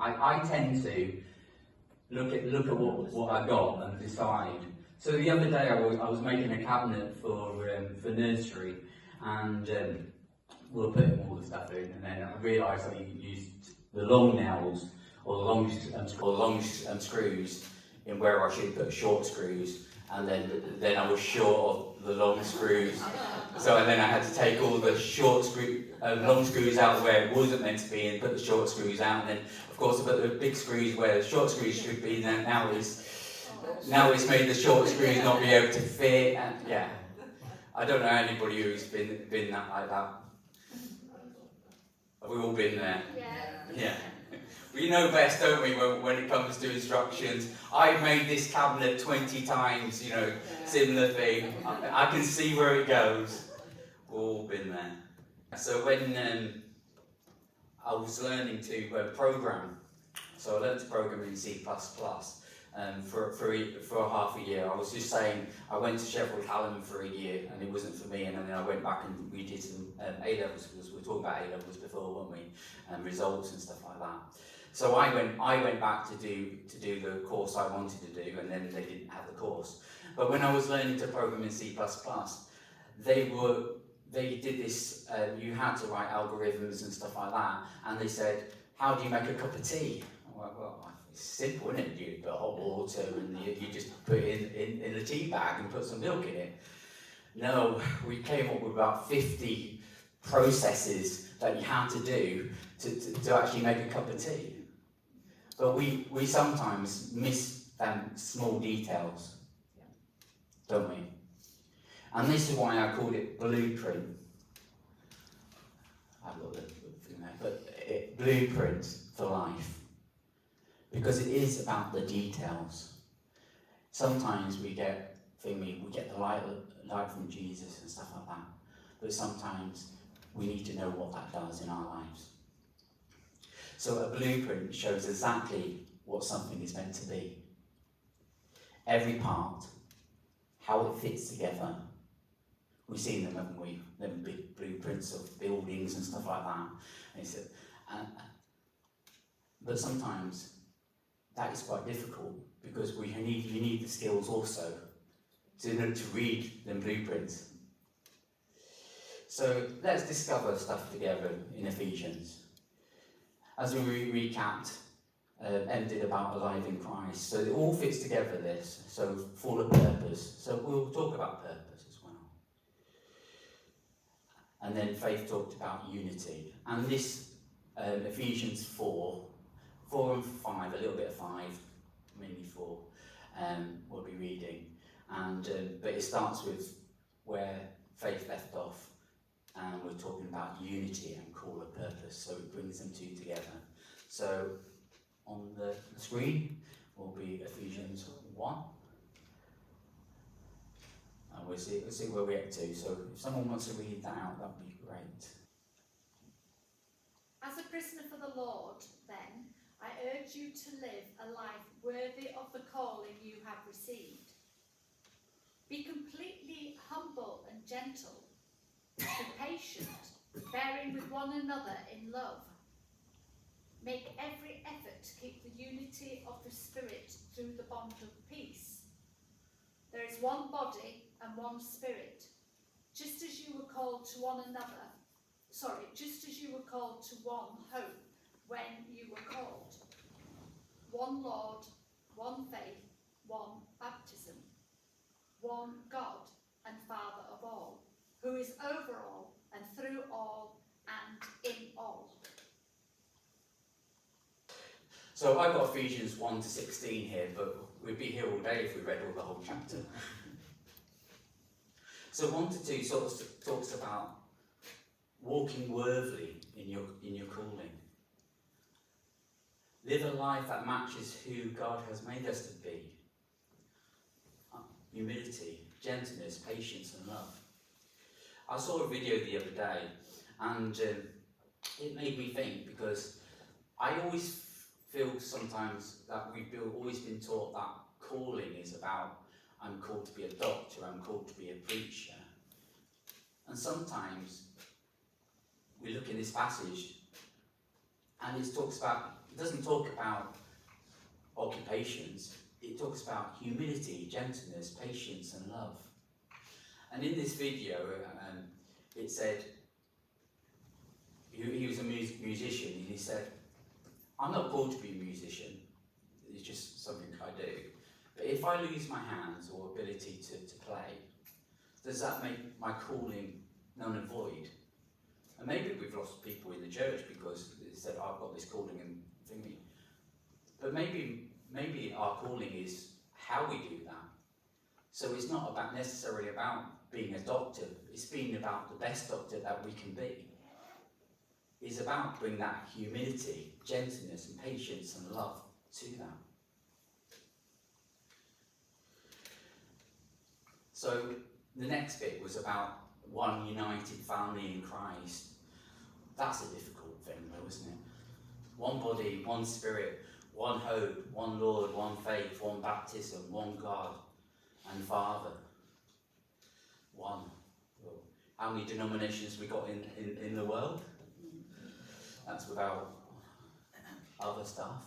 I tend to look at what I got and decide. So the other day I was making a cabinet for nursery, and we were putting all the stuff in, and then I realised I used the long nails or the long screws in where I should put short screws, and then I was short of the long screws. So then I had to take all the long screws out where it wasn't meant to be and put the short screws out, and then of course I put the big screws where the short screws should be. Now it's made the short screws not be able to fit, and yeah. I don't know anybody who's been that like that. Have we all been there? Yeah. We know best, don't we, when it comes to instructions. I've made this cabinet 20 times, similar thing. I can see where it goes. We've all been there. So when I was learning to program, so I learned to program in C++, for half a year. I was just saying, I went to Sheffield Hallam for a year and it wasn't for me, and then I went back and we did some A-levels, because we were talking about A-levels before, weren't we, and results and stuff like that. So I went back to do the course I wanted to do, and then they didn't have the course. But when I was learning to program in C++, they did this, you had to write algorithms and stuff like that, and they said, how do you make a cup of tea? Well, it's simple, isn't it? You put hot water and you just put it in a tea bag and put some milk in it. No, we came up with about 50 processes that you had to do to actually make a cup of tea. But we sometimes miss them small details, don't we? And this is why I called it Blueprint. I've got the thing there, but Blueprint for Life. Because it is about the details. Sometimes we get the light from Jesus and stuff like that, but sometimes we need to know what that does in our lives. So a blueprint shows exactly what something is meant to be. Every part, how it fits together. We've seen them, haven't we? Them big blueprints of buildings and stuff like that. But sometimes that is quite difficult, because you need the skills also to read them blueprints. So let's discover stuff together in Ephesians. As we recapped, ended about alive in Christ. So it all fits together, this. So full of purpose. So we'll talk about purpose as well. And then Faith talked about unity. And this Ephesians 4 and 5, a little bit of 5, mainly 4, we'll be reading. But it starts with where Faith left off, and we're talking about unity and call of purpose, so it brings them two together. So on the screen will be Ephesians 1. And we'll see where we get to. So if someone wants to read that out, that would be great. As a prisoner for the Lord, then, I urge you to live a life worthy of the calling you have received. Be completely humble and gentle. Be patient, bearing with one another in love. Make every effort to keep the unity of the Spirit through the bond of peace. There is one body and one Spirit, just as you were called to one hope when you were called. One Lord, one faith, one baptism, one God and Father of all, who is over all and through all and in all. So I've got Ephesians 1 to 16 here, but we'd be here all day if we read all the whole chapter. So 1 to 2 sort of talks about walking worthily in your calling. Live a life that matches who God has made us to be. Humility, gentleness, patience and love. I saw a video the other day, and it made me think, because I always feel sometimes that we've always been taught that calling is about, I'm called to be a doctor, I'm called to be a preacher. And sometimes we look in this passage and it talks about, doesn't talk about occupations. It talks about humility, gentleness, patience, and love. And in this video, it said, he was a musician, and he said, I'm not called to be a musician, it's just something I do. But if I lose my hands or ability to play, does that make my calling null and void? And maybe we've lost people in the church because they said, I've got this calling and thingy. But maybe our calling is how we do that. So it's not about necessarily about being a doctor, it's being about the best doctor that we can be. It's about bringing that humility, gentleness and patience and love to that. So the next bit was about one united family in Christ. That's a difficult thing though, isn't it? One body, one spirit, one hope, one Lord, one faith, one baptism, one God and Father. One. How many denominations we got in the world? That's without other stuff.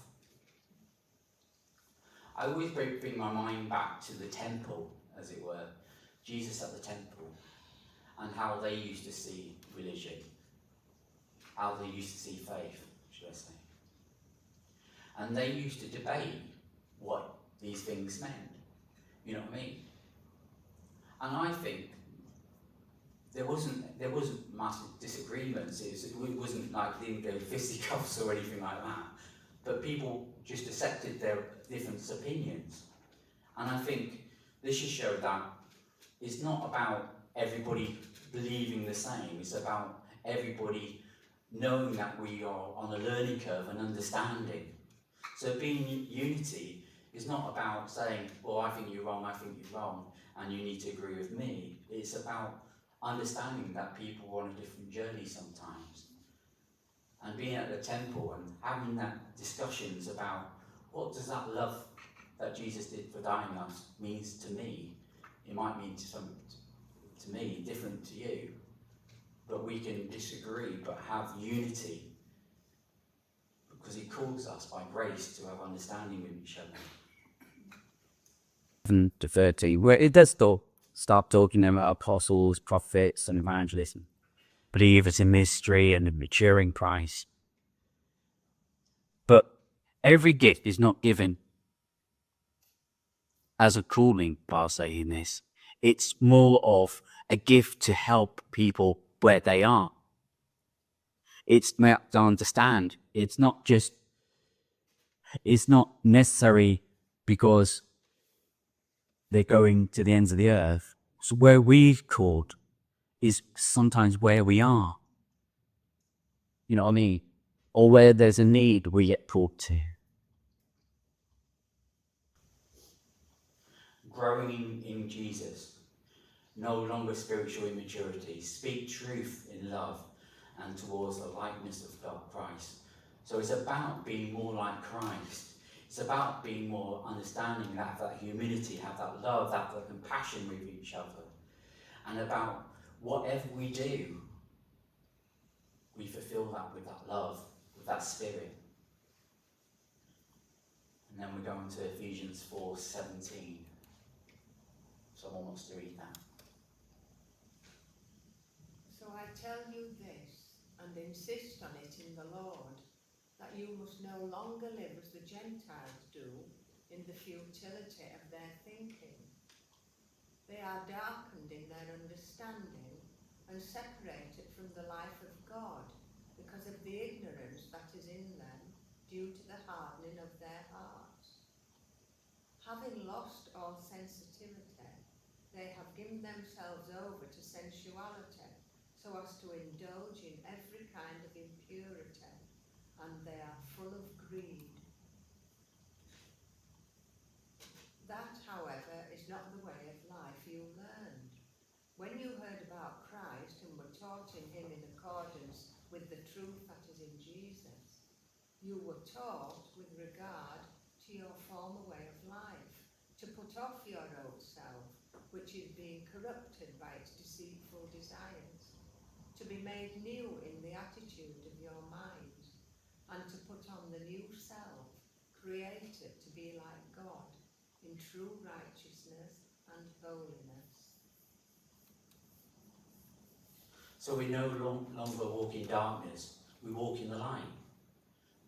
I always bring my mind back to the temple, as it were. Jesus at the temple, and how they used to see religion, how they used to see faith, should I say. And they used to debate what these things meant. You know what I mean? And I think there wasn't massive disagreements. It wasn't like they didn't go fisticuffs or anything like that. But people just accepted their different opinions. And I think this should show that it's not about everybody believing the same. It's about everybody knowing that we are on a learning curve and understanding. So being unity is not about saying, well, I think you're wrong, I think you're wrong, and you need to agree with me. It's about understanding that people are on a different journey sometimes. And being at the temple and having that discussions about what does that love that Jesus did for dying us means to me. It might mean to me different to you, but we can disagree but have unity because he calls us by grace to have understanding with each other. 7 to 13, where it does start talking about apostles, prophets, and evangelism, believers in mystery and the maturing Christ. But every gift is not given as a calling, per se, in this. It's more of a gift to help people where they are. It's meant to understand. It's not necessary because they're going to the ends of the earth. So where we've called is sometimes where we are. You know what I mean? Or where there's a need, we get called to. Growing in Jesus, no longer spiritual immaturity, speak truth in love and towards the likeness of God, Christ. So it's about being more like Christ. It's about being more understanding, have that humility, have that love, have that compassion with each other. And about whatever we do, we fulfill that with that love, with that spirit. And then we go on to Ephesians 4:17. Someone wants to read that. So I tell you this, and insist on it in the Lord, that you must no longer live as the Gentiles do in the futility of their thinking. They are darkened in their understanding and separated from the life of God because of the ignorance that is in them due to the hardening of their hearts. Having lost all sensitivity, they have given themselves over to sensuality so as to indulge in every kind of impurity, and they are full of greed. That, however, is not the way of life you learned. When you heard about Christ and were taught in him in accordance with the truth that is in Jesus, you were taught with regard to your former way of life, to put off your old self, which is being corrupted by its deceitful desires, to be made new in the attitude of your mind, and to put on the new self, created to be like God in true righteousness and holiness. So we no longer walk in darkness, we walk in the light.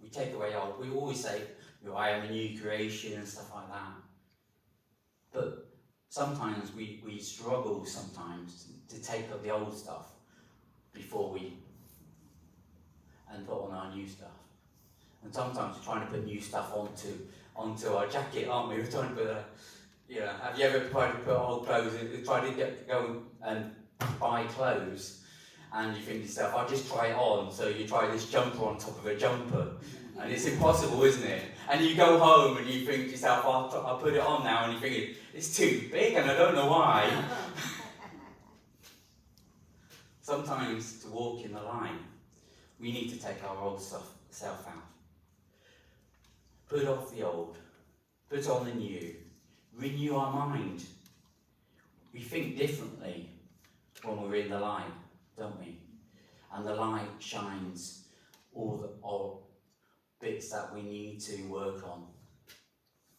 We take away we always say, I am a new creation and stuff like that. But sometimes we struggle sometimes to take up the old stuff and put on our new stuff. And sometimes we're trying to put new stuff onto our jacket, aren't we? We're trying to put have you ever tried to put old clothes try to go and buy clothes, and you think to yourself, I'll just try it on, so you try this jumper on top of a jumper, and it's impossible, isn't it? And you go home and you think to yourself, I'll put it on now, and you think it's too big and I don't know why. Sometimes to walk in the light, we need to take our old self out. Put off the old, put on the new, renew our mind. We think differently when we're in the light, don't we? And the light shines all the bits that we need to work on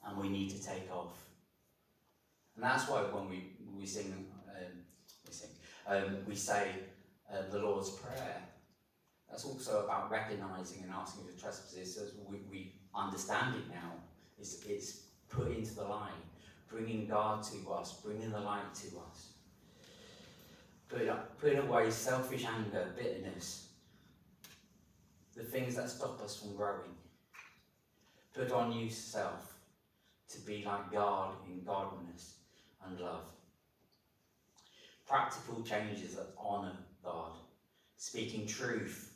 and we need to take off. And that's why when we say the Lord's Prayer. That's also about recognising and asking for trespasses as we understand it now. It's put into the light, bringing God to us, bringing the light to us. Put away selfish anger, bitterness, the things that stop us from growing. Put on new self to be like God in godliness and love. Practical changes that honour God, speaking truth,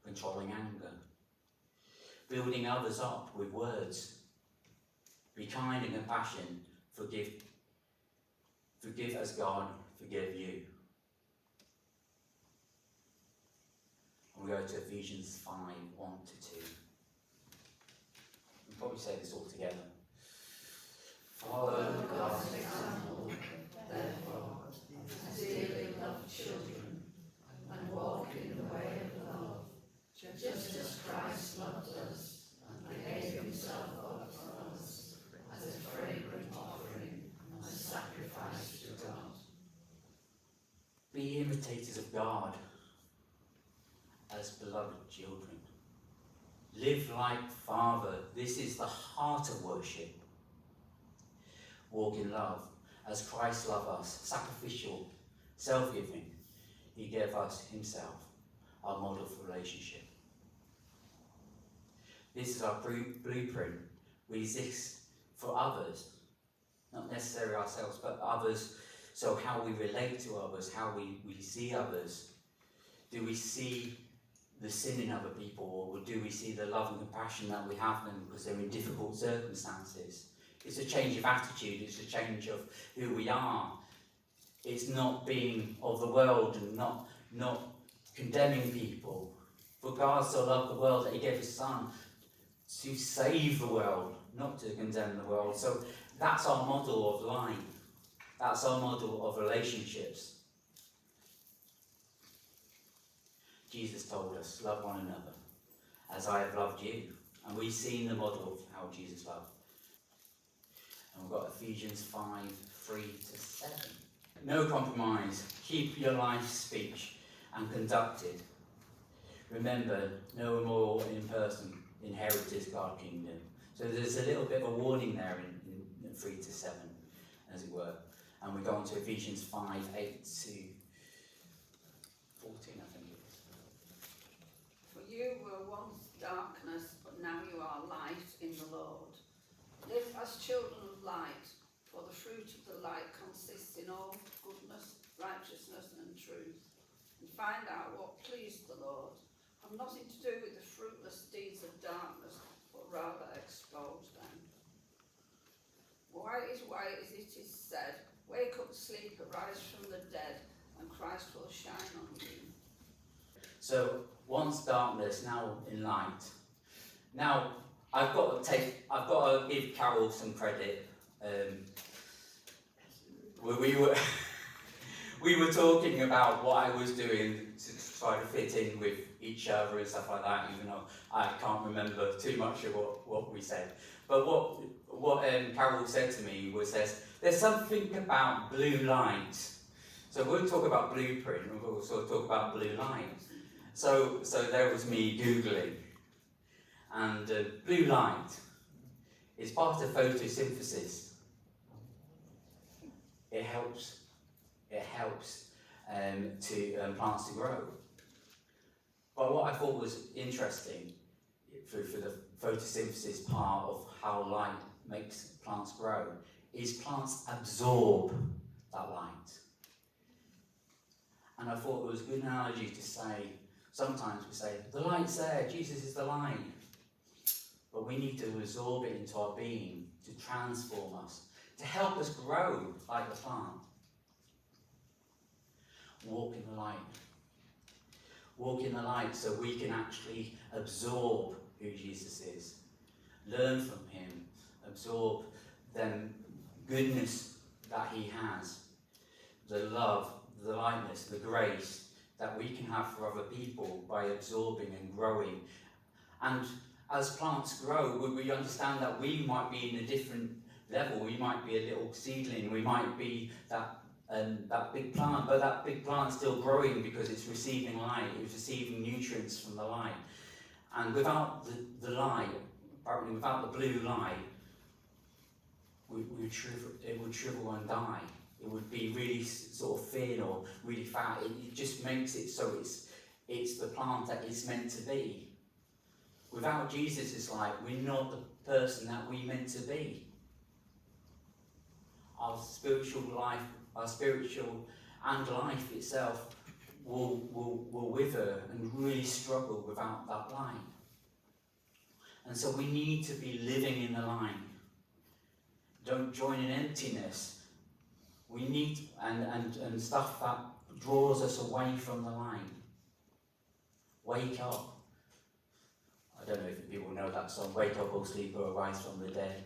controlling anger, building others up with words. Be kind and compassionate, forgive as God forgave you. And we go to Ephesians 5, 1 to 2. We'll probably say this all together. Follow God's example, therefore, as dearly loved children, and walk in the way of love, just as Christ loved us and gave himself up for us as a fragrant offering and sacrifice to God. Be imitators of God as beloved children. Live like Father. This is the heart of worship. Walk in love as Christ loved us, sacrificial, self-giving. He gave us himself, our model for relationship. This is our blueprint. We exist for others, not necessarily ourselves, but others. So how we relate to others, how we see others. Do we see the sin in other people, or do we see the love and compassion that we have them because they're in difficult circumstances? It's a change of attitude, it's a change of who we are. It's not being of the world and not condemning people. For God so loved the world that he gave his son to save the world, not to condemn the world. So that's our model of life. That's our model of relationships. Jesus told us, love one another as I have loved you. And we've seen the model of how Jesus loved. And we've got Ephesians 5, 3 to 7. No compromise. Keep your life, speech, and conducted. Remember, no more in person inheritors God's kingdom. So there's a little bit of a warning there in 3 to 7, as it were. And we go on to Ephesians 5, 8 to 14, I think it is. For you were once darkness, but now you are light in the Lord. Live as children of light, for the fruit of the light consists in all goodness, righteousness and truth. And find out what pleased the Lord. Have nothing to do with the fruitless deeds of darkness, but rather expose them. Why is it is said, wake up, sleep, arise from the dead, and Christ will shine on you. So once darkness, now in light. Now I've got to give Carol some credit. We were talking about what I was doing try to fit in with each other and stuff like that, even though I can't remember too much of what we said. But what Carol said to me was there's something about blue light. So we'll talk about blueprint, and we'll also talk about blue light. So there was me Googling, and blue light is part of photosynthesis. It helps plants to grow. But what I thought was interesting for the photosynthesis part of how light makes plants grow is plants absorb that light. And I thought it was a good analogy to say, sometimes we say, the light's there, Jesus is the light. But we need to absorb it into our being, to transform us, to help us grow like the plant. Walk in the light. Walk in the light so we can actually absorb who Jesus is. Learn from him. Absorb the goodness that he has. The love, the lightness, the grace that we can have for other people by absorbing and growing. And as plants grow, we understand that we might be in a different level. We might be a little seedling. We might be that big plant, but that big plant's still growing because it's receiving light. It's receiving nutrients from the light. And without the light, apparently without the blue light, it would shrivel and die. It would be really sort of thin or really fat. It just makes it so it's the plant that it's meant to be. Without Jesus' light, we're not the person that we're meant to be. Our spiritual life, our spiritual and life itself will wither and really struggle without that light. And so we need to be living in the light. Don't join in emptiness. We need, and stuff that draws us away from the light. Wake up. I don't know if people know that song, Wake Up, O Sleeper, Arise from the Dead.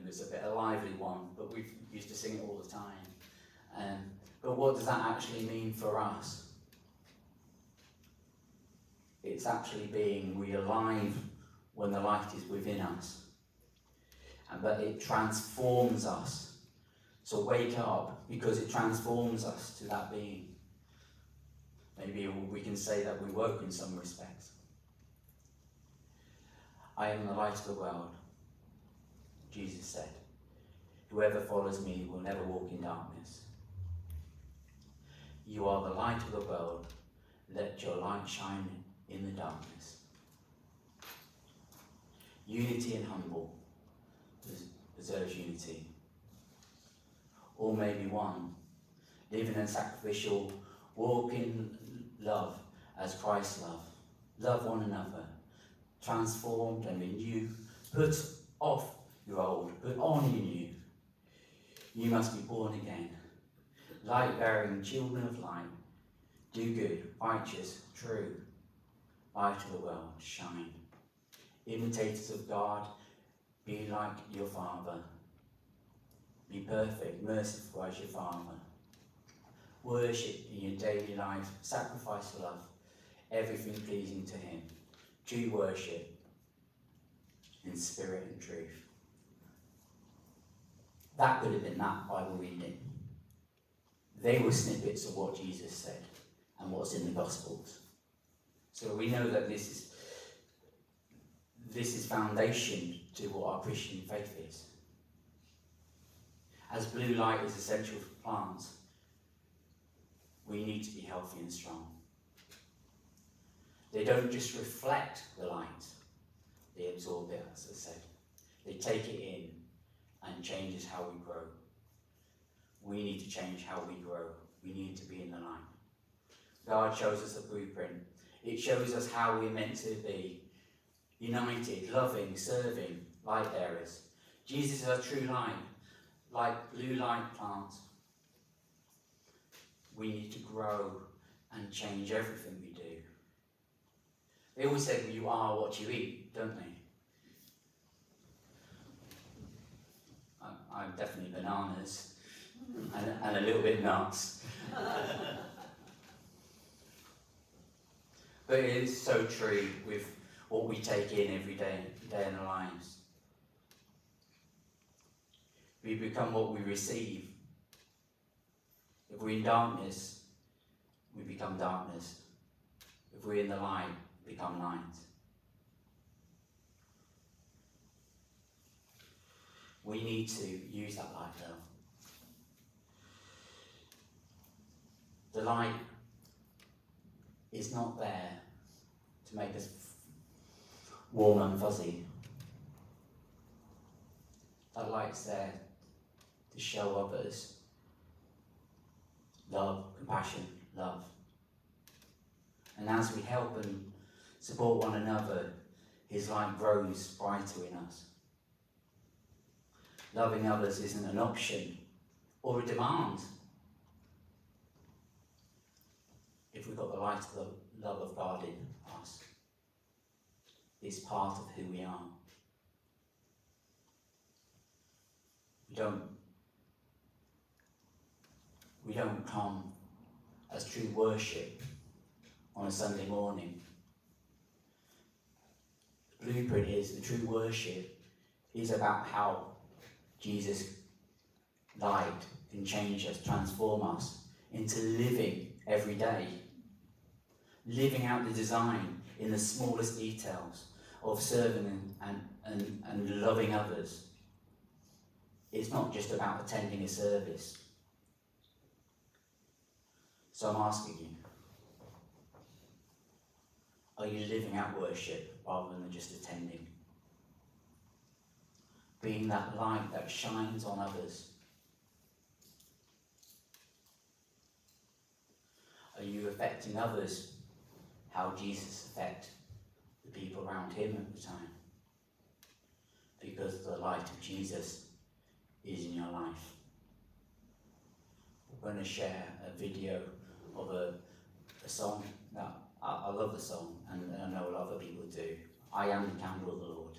It's a bit of a lively one, but we used to sing it all the time. But what does that actually mean for us? It's actually being alive when the light is within us. But it transforms us. So wake up, because it transforms us to that being. Maybe we can say that we woke in some respects. I am the light of the world, Jesus said. Whoever follows me will never walk in darkness. You are the light of the world. Let your light shine in the darkness. Unity and humble preserves unity. All may be one. Living in sacrificial, walk in love as Christ loved. Love one another. Transformed and renew. Put off your old, put on your new. You must be born again. Light-bearing children of light. Do good, righteous, true. Light of the world, shine. Imitators of God, be like your Father. Be perfect, merciful as your Father. Worship in your daily life, sacrifice love, everything pleasing to him. True worship in spirit and truth. That could have been that Bible reading. They were snippets of what Jesus said and what's in the Gospels. So we know that this is foundation to what our Christian faith is. As blue light is essential for plants, we need to be healthy and strong. They don't just reflect the light, they absorb it, as I said. They take it in and changes how we grow. We need to change how we grow. We need to be in the light. God shows us the blueprint. It shows us how we're meant to be. United, loving, serving, light bearers. Jesus is our true light, like blue light plants. We need to grow and change everything we do. They always say, well, you are what you eat, don't they? I'm definitely bananas and a little bit nuts. But it is so true with what we take in every day in our lives. We become what we receive. If we're in darkness, we become darkness. If we're in the light, we become light. We need to use that light though. The light is not there to make us warm and fuzzy. That light's there to show others love, compassion, love. And as we help and support one another, his light grows brighter in us. Loving others isn't an option or a demand. If we've got the light of the love of God in us, it's part of who we are. We don't come as true worship on a Sunday morning. The blueprint is the true worship is about how Jesus' light can change us, transform us into living every day. Living out the design in the smallest details of serving and loving others. It's not just about attending a service. So I'm asking you, are you living out worship rather than just attending? Being that light that shines on others. Are you affecting others how Jesus affected the people around him at the time? Because the light of Jesus is in your life. We're going to share a video of a song that I love the song, and I know a lot of people do. I am the candle of the Lord.